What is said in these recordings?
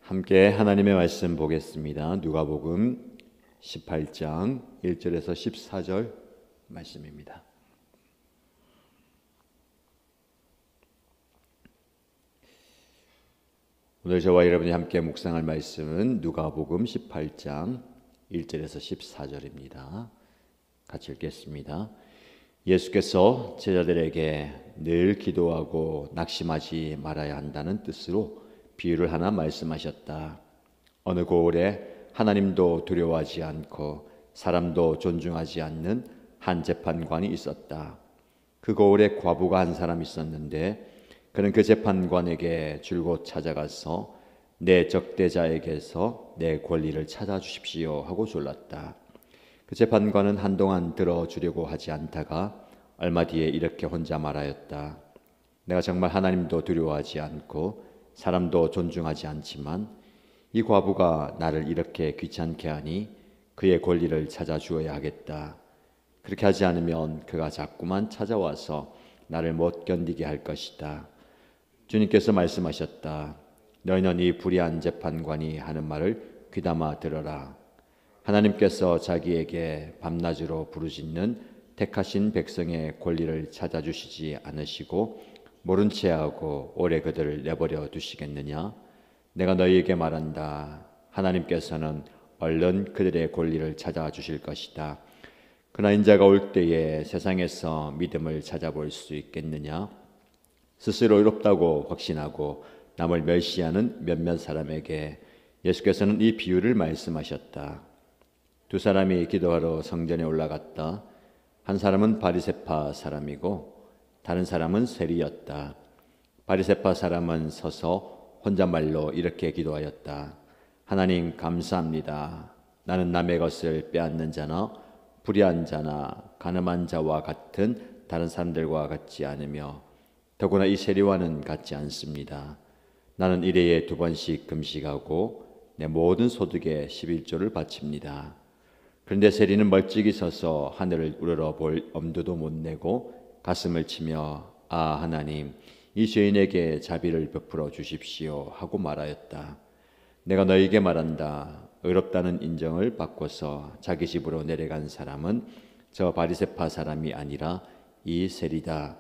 함께 하나님의 말씀 보겠습니다. 누가복음 18장 1절에서 14절 말씀입니다. 오늘 저와 여러분이 함께 묵상할 말씀은 누가복음 18장 1절에서 14절입니다. 같이 읽겠습니다. 예수께서 제자들에게 늘 기도하고 낙심하지 말아야 한다는 뜻으로 비유를 하나 말씀하셨다. 어느 고을에 하나님도 두려워하지 않고 사람도 존중하지 않는 한 재판관이 있었다. 그 고을에 과부가 한 사람 있었는데 그는 그 재판관에게 줄곧 찾아가서 내 적대자에게서 내 권리를 찾아주십시오 하고 졸랐다. 그 재판관은 한동안 들어주려고 하지 않다가 얼마 뒤에 이렇게 혼자 말하였다. 내가 정말 하나님도 두려워하지 않고 사람도 존중하지 않지만 이 과부가 나를 이렇게 귀찮게 하니 그의 권리를 찾아주어야 하겠다. 그렇게 하지 않으면 그가 자꾸만 찾아와서 나를 못 견디게 할 것이다. 주님께서 말씀하셨다. 너희는 이 불의한 재판관이 하는 말을 귀담아 들어라. 하나님께서 자기에게 밤낮으로 부르짖는 택하신 백성의 권리를 찾아주시지 않으시고 모른 채 하고 오래 그들을 내버려 두시겠느냐? 내가 너희에게 말한다. 하나님께서는 얼른 그들의 권리를 찾아주실 것이다. 그러나 인자가 올 때에 세상에서 믿음을 찾아볼 수 있겠느냐? 스스로 의롭다고 확신하고 남을 멸시하는 몇몇 사람에게 예수께서는 이 비유를 말씀하셨다. 두 사람이 기도하러 성전에 올라갔다. 한 사람은 바리새파 사람이고 다른 사람은 세리였다. 바리새파 사람은 서서 혼잣말로 이렇게 기도하였다. 하나님 감사합니다. 나는 남의 것을 빼앗는 자나 불의한 자나 간음한 자와 같은 다른 사람들과 같지 않으며 더구나 이 세리와는 같지 않습니다. 나는 일해에 2번씩 금식하고 내 모든 소득의 11조를 바칩니다. 그런데 세리는 멀찍이 서서 하늘을 우러러 볼 엄두도 못 내고 가슴을 치며 아 하나님 이 죄인에게 자비를 베풀어 주십시오 하고 말하였다. 내가 너희에게 말한다. 의롭다는 인정을 받고서 자기 집으로 내려간 사람은 저 바리새파 사람이 아니라 이 세리다.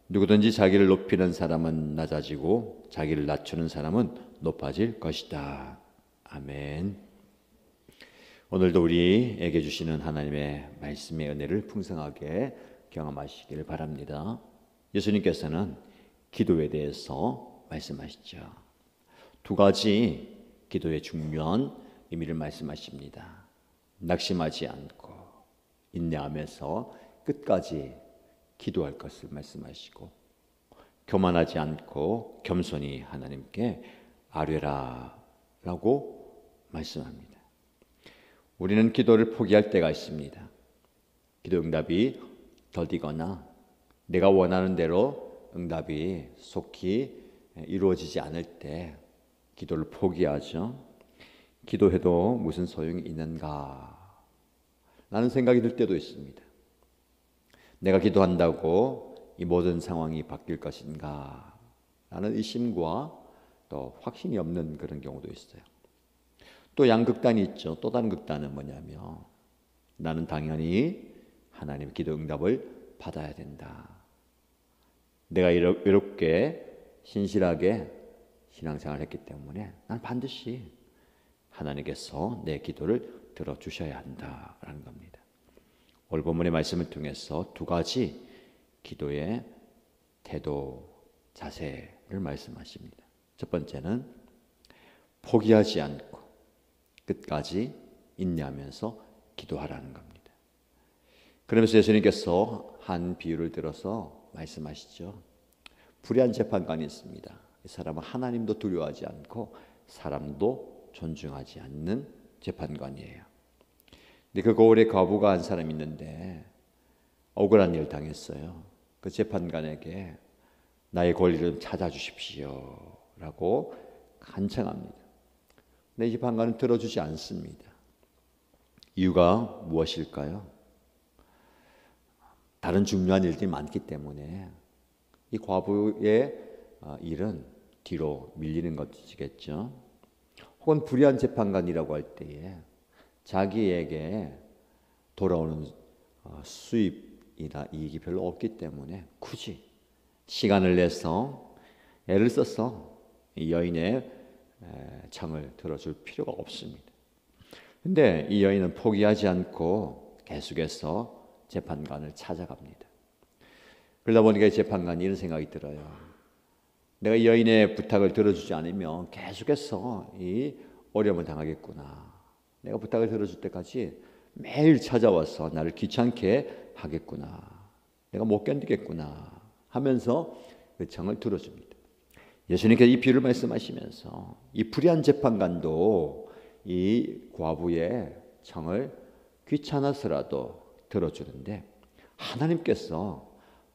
누구든지 자기를 높이는 사람은 낮아지고 자기를 낮추는 사람은 높아질 것이다. 아멘. 오늘도 우리에게 주시는 하나님의 말씀의 은혜를 풍성하게 경험하시길 바랍니다. 예수님께서는 기도에 대해서 말씀하시죠. 2가지 기도의 중요한 의미를 말씀하십니다. 낙심하지 않고 인내하면서 끝까지 기도할 것을 말씀하시고 교만하지 않고 겸손히 하나님께 아뢰라 라고 말씀합니다. 우리는 기도를 포기할 때가 있습니다. 기도 응답이 더디거나 내가 원하는 대로 응답이 속히 이루어지지 않을 때 기도를 포기하죠. 기도해도 무슨 소용이 있는가 라는 생각이 들 때도 있습니다. 내가 기도한다고 이 모든 상황이 바뀔 것인가 라는 의심과 또 확신이 없는 그런 경우도 있어요. 또 양극단이 있죠. 또 다른 극단은 뭐냐면 나는 당연히 하나님 기도 응답을 받아야 된다. 내가 이렇게 신실하게 신앙생활을 했기 때문에 난 반드시 하나님께서 내 기도를 들어주셔야 한다라는 겁니다. 오늘 본문의 말씀을 통해서 2가지 기도의 태도, 자세를 말씀하십니다. 첫 번째는 포기하지 않고 끝까지 인내하면서 기도하라는 겁니다. 그러면서 예수님께서 한 비유를 들어서 말씀하시죠. 불의한 재판관이 있습니다. 이 사람은 하나님도 두려워하지 않고 사람도 존중하지 않는 재판관이에요. 근데 그 고을에 과부가 한 사람이 있는데 억울한 일을 당했어요. 그 재판관에게 나의 권리를 좀 찾아주십시오 라고 간청합니다. 근데 이 재판관은 들어주지 않습니다. 이유가 무엇일까요? 다른 중요한 일들이 많기 때문에 이 과부의 일은 뒤로 밀리는 것이겠죠. 혹은 불의한 재판관이라고 할 때에 자기에게 돌아오는 수입이나 이익이 별로 없기 때문에 굳이 시간을 내서 애를 써서 이 여인의 청을 들어줄 필요가 없습니다. 근데 이 여인은 포기하지 않고 계속해서 재판관을 찾아갑니다. 그러다 보니까 재판관이 이런 생각이 들어요. 내가 이 여인의 부탁을 들어주지 않으면 계속해서 이 어려움을 당하겠구나. 내가 부탁을 들어줄 때까지 매일 찾아와서 나를 귀찮게 하겠구나. 내가 못 견디겠구나 하면서 그 청을 들어줍니다. 예수님께서 이 비유를 말씀하시면서 이 불의한 재판관도 이 과부의 청을 귀찮아서라도 들어주는데 하나님께서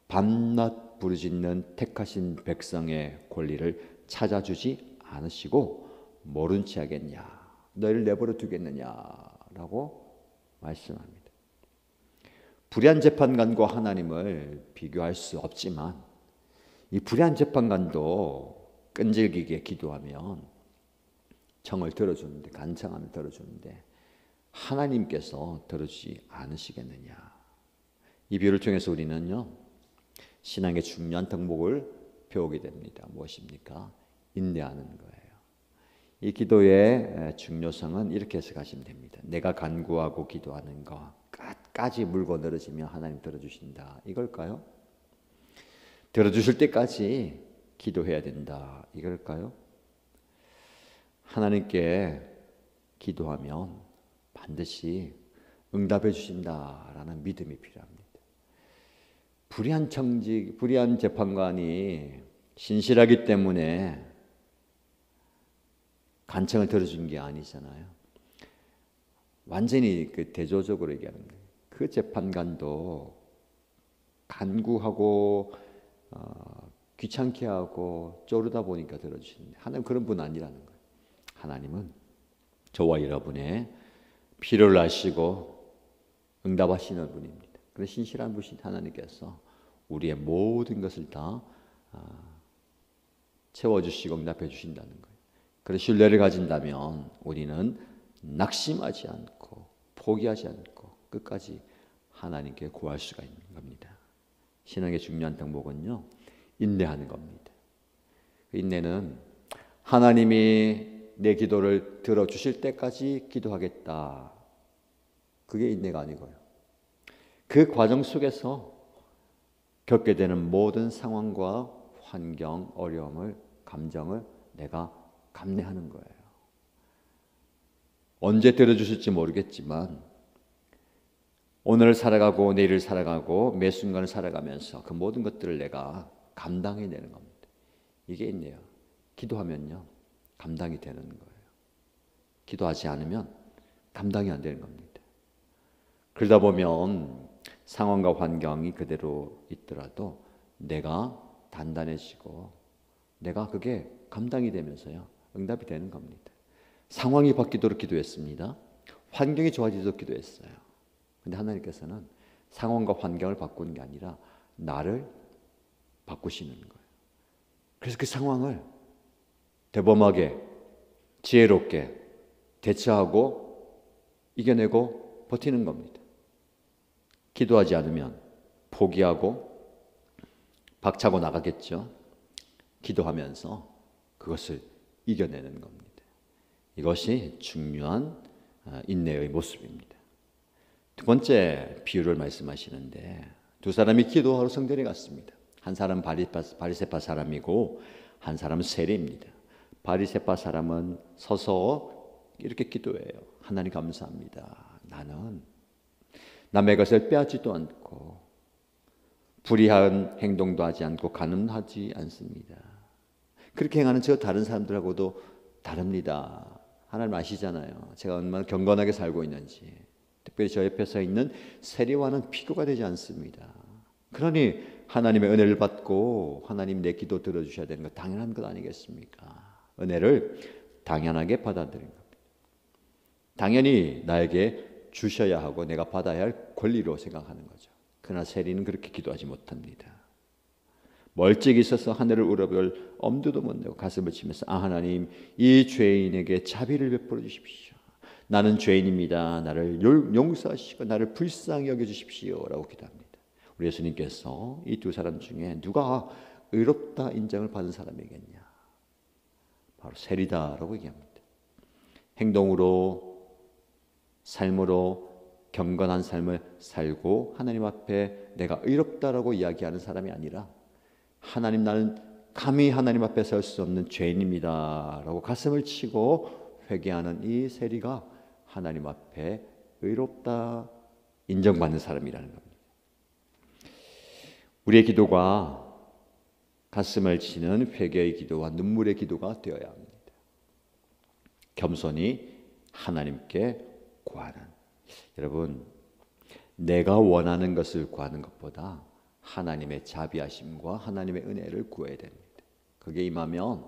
밤낮 부르짖는 택하신 백성의 권리를 찾아주지 않으시고 모른 체 하겠냐, 너희를 내버려 두겠느냐라고 말씀합니다. 불의한 재판관과 하나님을 비교할 수 없지만 이 불의한 재판관도 끈질기게 기도하면 청을 들어주는데, 간청하면 들어주는데 하나님께서 들어주지 않으시겠느냐. 이 비유를 통해서 우리는요, 신앙의 중요한 덕목을 배우게 됩니다. 무엇입니까? 인내하는 거예요. 이 기도의 중요성은 이렇게 해석하시면 됩니다. 내가 간구하고 기도하는 것 끝까지 물고 늘어지면 하나님 들어주신다. 이걸까요? 들어주실 때까지 기도해야 된다. 이걸까요? 하나님께 기도하면 반드시 응답해 주신다라는 믿음이 필요합니다. 불의한 재판관이 신실하기 때문에 간청을 들어준 게 아니잖아요. 완전히 그 대조적으로 얘기하는 거예요. 그 재판관도 간구하고 귀찮게 하고 쪼르다 보니까 들어주시는데 하나님 그런 분 아니라는 거예요. 하나님은 저와 여러분의 필요를 아시고 응답하시는 분입니다. 그런 신실한 분이신 하나님께서 우리의 모든 것을 다 채워주시고 응답해 주신다는 거예요. 그런 신뢰를 가진다면 우리는 낙심하지 않고 포기하지 않고 끝까지 하나님께 구할 수가 있는 겁니다. 신앙의 중요한 덕목은요, 인내하는 겁니다. 인내는 하나님이 내 기도를 들어주실 때까지 기도하겠다. 그게 인내가 아니고요. 그 과정 속에서 겪게 되는 모든 상황과 환경, 어려움을, 감정을 내가 감내하는 거예요. 언제 들어주실지 모르겠지만 오늘을 살아가고 내일을 살아가고 매 순간을 살아가면서 그 모든 것들을 내가 감당해내는 겁니다. 이게 있네요. 기도하면요, 감당이 되는 거예요. 기도하지 않으면 감당이 안 되는 겁니다. 그러다 보면 상황과 환경이 그대로 있더라도 내가 단단해지고 내가 그게 감당이 되면서요, 응답이 되는 겁니다. 상황이 바뀌도록 기도했습니다. 환경이 좋아지도록 기도했어요. 근데 하나님께서는 상황과 환경을 바꾸는 게 아니라 나를 바꾸시는 거예요. 그래서 그 상황을 대범하게 지혜롭게 대처하고 이겨내고 버티는 겁니다. 기도하지 않으면 포기하고 박차고 나가겠죠. 기도하면서 그것을 이겨내는 겁니다. 이것이 중요한 인내의 모습입니다. 두 번째 비유를 말씀하시는데 두 사람이 기도하러 성전에 갔습니다. 한 사람은 바리새파 사람이고 한 사람은 세리입니다. 바리새파 사람은 서서 이렇게 기도해요. 하나님 감사합니다. 나는 남의 것을 빼앗지도 않고 불의한 행동도 하지 않고 간음하지 않습니다. 그렇게 행하는 저 다른 사람들하고도 다릅니다. 하나님 아시잖아요. 제가 얼마나 경건하게 살고 있는지. 특별히 저 옆에 서 있는 세리와는 비교가 되지 않습니다. 그러니 하나님의 은혜를 받고 하나님 내 기도 들어주셔야 되는 것 당연한 것 아니겠습니까? 은혜를 당연하게 받아들인 겁니다. 당연히 나에게 주셔야 하고 내가 받아야 할 권리로 생각하는 거죠. 그러나 세리는 그렇게 기도하지 못합니다. 멀찍이 있어서 하늘을 우러볼 엄두도 못 내고 가슴을 치면서 하나님, 이 죄인에게 자비를 베풀어 주십시오. 나는 죄인입니다. 나를 용서하시고 나를 불쌍히 여겨주십시오 라고 기도합니다. 우리 예수님께서 이 두 사람 중에 누가 의롭다 인정을 받은 사람이겠냐? 바로 세리다라고 얘기합니다. 행동으로, 삶으로 경건한 삶을 살고 하나님 앞에 내가 의롭다라고 이야기하는 사람이 아니라 하나님, 나는 감히 하나님 앞에 설 수 없는 죄인입니다 라고 가슴을 치고 회개하는 이 세리가 하나님 앞에 의롭다 인정받는 사람이라는 겁니다. 우리의 기도가 가슴을 치는 회개의 기도와 눈물의 기도가 되어야 합니다. 겸손히 하나님께 구하는, 여러분, 내가 원하는 것을 구하는 것보다 하나님의 자비하심과 하나님의 은혜를 구해야 됩니다. 그게 임하면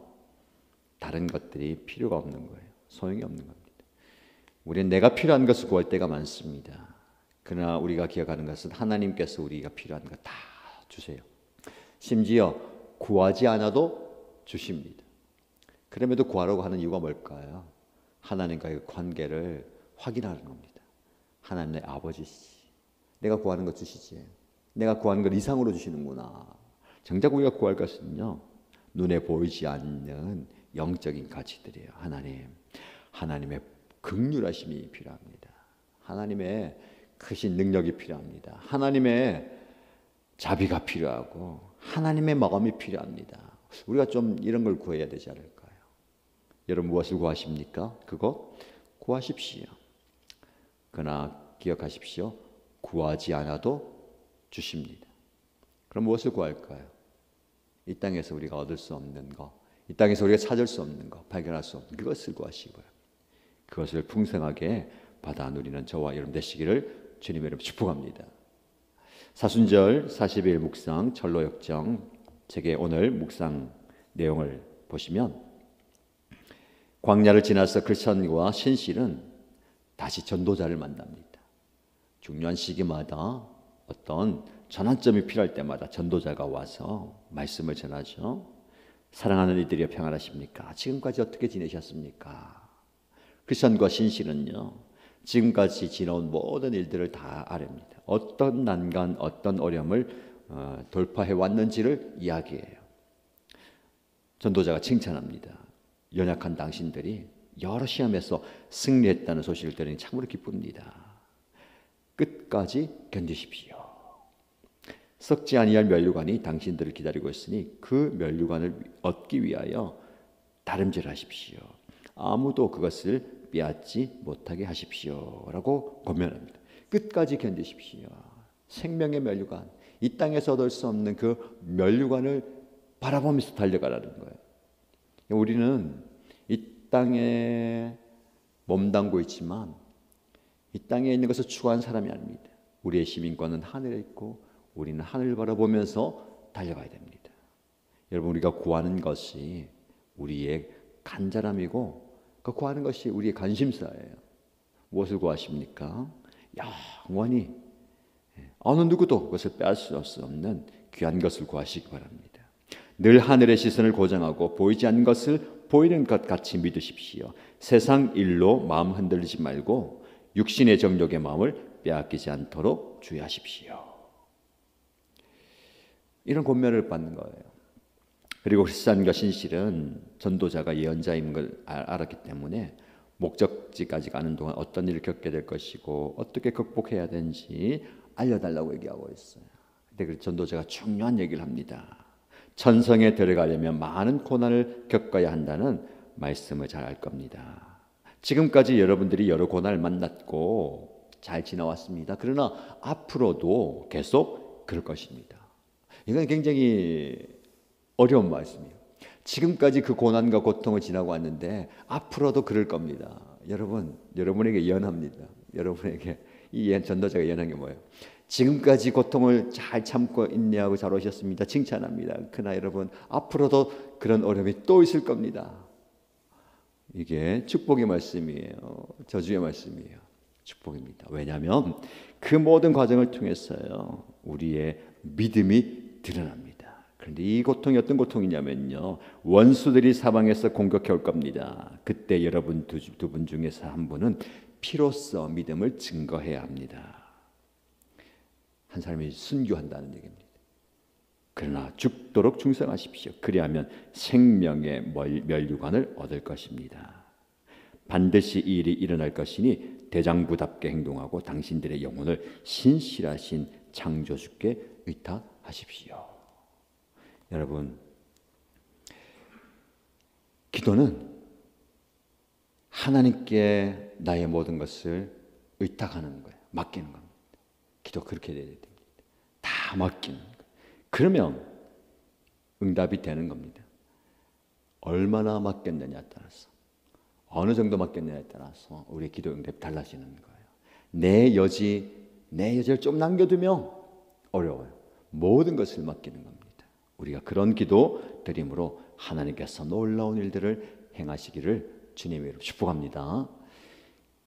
다른 것들이 필요가 없는 거예요. 소용이 없는 겁니다. 우리는 내가 필요한 것을 구할 때가 많습니다. 그러나 우리가 기억하는 것은 하나님께서 우리가 필요한 것 다 주세요. 심지어 구하지 않아도 주십니다. 그럼에도 구하라고 하는 이유가 뭘까요? 하나님과의 관계를 확인하는 겁니다. 하나님 내 아버지시, 내가 구하는 것 주시지. 내가 구하는 것 이상으로 주시는구나. 정작 우리가 구할 것은요, 눈에 보이지 않는 영적인 가치들이에요. 하나님의 긍휼하심이 필요합니다. 하나님의 크신 능력이 필요합니다. 하나님의 자비가 필요하고 하나님의 마음이 필요합니다. 우리가 좀 이런 걸 구해야 되지 않을까요? 여러분 무엇을 구하십니까? 그거 구하십시오. 그러나 기억하십시오. 구하지 않아도 주십니다. 그럼 무엇을 구할까요? 이 땅에서 우리가 얻을 수 없는 것, 이 땅에서 우리가 찾을 수 없는 것, 발견할 수 없는 그것을 구하시고요. 그것을 풍성하게 받아 누리는 저와 여러분 되시기를 주님의 이름으로 축복합니다. 사순절 40일 묵상 철로역정 책의 오늘 묵상 내용을 보시면 광야를 지나서 크리스천과 신실은 다시 전도자를 만납니다. 중요한 시기마다 어떤 전환점이 필요할 때마다 전도자가 와서 말씀을 전하죠. 사랑하는 이들이여 평안하십니까? 지금까지 어떻게 지내셨습니까? 크리스천과 신실은요, 지금까지 지나온 모든 일들을 다 아렵니다. 어떤 난간, 어떤 어려움을 돌파해 왔는지를 이야기해요. 전도자가 칭찬합니다. 연약한 당신들이 여러 시험에서 승리했다는 소식을 들으니 참으로 기쁩니다. 끝까지 견디십시오. 썩지 아니할 면류관이 당신들을 기다리고 있으니 그 면류관을 얻기 위하여 다름질하십시오. 아무도 그것을 빼앗지 못하게 하십시오 라고 권면합니다. 끝까지 견디십시오. 생명의 면류관, 이 땅에서 얻을 수 없는 그 면류관을 바라보면서 달려가라는 거예요. 우리는 이 땅에 몸담고 있지만 이 땅에 있는 것을 추구한 사람이 아닙니다. 우리의 시민권은 하늘에 있고 우리는 하늘을 바라보면서 달려가야 됩니다. 여러분, 우리가 구하는 것이 우리의 간절함이고 그 구하는 것이 우리의 관심사예요. 무엇을 구하십니까? 영원히 어느 누구도 그것을 빼앗을 수 없는 귀한 것을 구하시기 바랍니다. 늘 하늘의 시선을 고정하고 보이지 않는 것을 보이는 것 같이 믿으십시오. 세상 일로 마음 흔들리지 말고 육신의 정욕의 마음을 빼앗기지 않도록 주의하십시오. 이런 권면을 받는 거예요. 그리고 크리스찬과 신실은 전도자가 예언자인 걸 알았기 때문에 목적지까지 가는 동안 어떤 일을 겪게 될 것이고 어떻게 극복해야 되는지 알려달라고 얘기하고 있어요. 근데 그 전도자가 중요한 얘기를 합니다. 천성에 들어가려면 많은 고난을 겪어야 한다는 말씀을 잘 알 겁니다. 지금까지 여러분들이 여러 고난을 만났고 잘 지나왔습니다. 그러나 앞으로도 계속 그럴 것입니다. 이건 굉장히 어려운 말씀이에요. 지금까지 그 고난과 고통을 지나고 왔는데 앞으로도 그럴 겁니다. 여러분에게 예언합니다. 여러분에게 이 전도자가 예언한 게 뭐예요? 지금까지 고통을 잘 참고 인내하고 잘 오셨습니다. 칭찬합니다. 그러나 여러분, 앞으로도 그런 어려움이 또 있을 겁니다. 이게 축복의 말씀이에요. 저주의 말씀이에요. 축복입니다. 왜냐하면 그 모든 과정을 통해서요, 우리의 믿음이 드러납니다. 그런데 이 고통이 어떤 고통이냐면요, 원수들이 사방에서 공격해 올 겁니다. 그때 여러분 두 분 중에서 한 분은 피로써 믿음을 증거해야 합니다. 한 사람이 순교한다는 얘기입니다. 그러나 죽도록 충성하십시오. 그리하면 생명의 면류관을 얻을 것입니다. 반드시 이 일이 일어날 것이니 대장부답게 행동하고 당신들의 영혼을 신실하신 창조주께 의탁하십시오. 여러분, 기도는 하나님께 나의 모든 것을 의탁하는 거예요. 맡기는 겁니다. 기도 그렇게 돼야 됩니다. 다 맡기는 거예요. 그러면 응답이 되는 겁니다. 얼마나 맡겼느냐에 따라서, 어느 정도 맡겼느냐에 따라서 우리의 기도 응답이 달라지는 거예요. 내 여지를 좀 남겨두면 어려워요. 모든 것을 맡기는 겁니다. 우리가 그런 기도 드림으로 하나님께서 놀라운 일들을 행하시기를 주님의 이름으로 축복합니다.